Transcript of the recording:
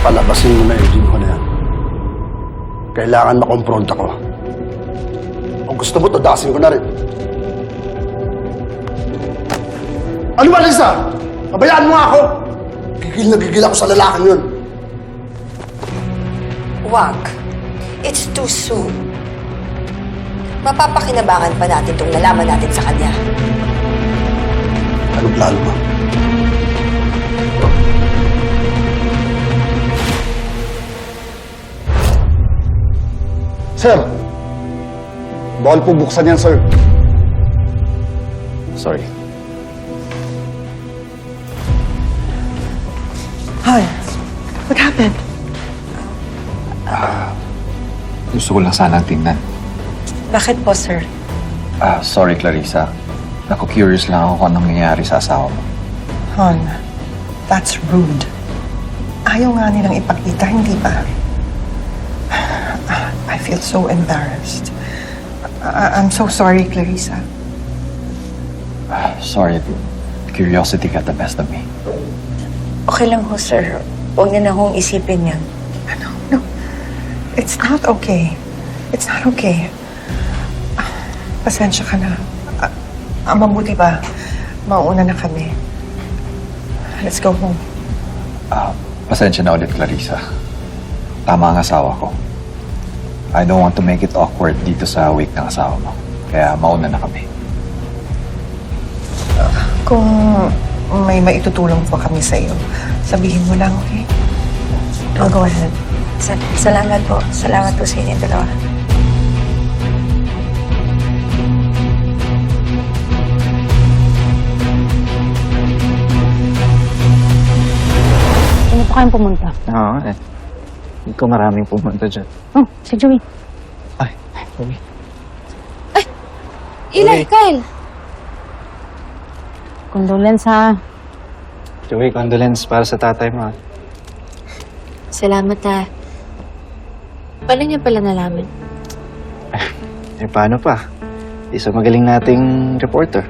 Palabasin mo na yung Jinho na yan. Kailangan makompronta ko. Kung gusto mo, tudasin ko na rin. Ano ba, Lisa? Pabayaan mo nga ako! Gigil na gigil ako sa lalaking yun. Wag. It's too soon. Mapapakinabangan pa natin itong nalaman natin sa kanya. Ano plano mo? Sir! Bawal po buksan yan, sir. Sorry. Hi. What happened? Gusto ko lang sanang tingnan. Bakit po, sir? Sorry, Clarissa. Naku-curious lang ako kung anong nangyayari sa asawa mo. Hon, that's rude. Ayaw nga nilang ipakita, hindi ba? I feel so embarrassed. I'm so sorry, Clarissa. Sorry. Curiosity got the best of me. Okay lang ho, sir. Huwag niyo na hong isipin yan. No. It's not okay. It's not okay. Pasensya ka na. Mabuti ba? Mauna na kami. Let's go home. Pasensya na ulit, Clarissa. Tama ang asawa ko. I don't want to make it awkward dito sa wake ng asawa mo. Kaya mauna na kami. Kung may maitutulong po kami sa iyo, sabihin mo lang, okay? I'll go ahead. Salamat po. Salamat po sa inyo dalawa. Sino pa kayong pumunta? Oo, Hindi ko maraming pumunta dyan. Oh, si Joey. Ay, sorry. Eli, Kyle! Condolence ha. Joey, condolence para sa tatay mo. Salamat ha. Paano niya pala nalaman? Paano pa? Isa magaling nating reporter.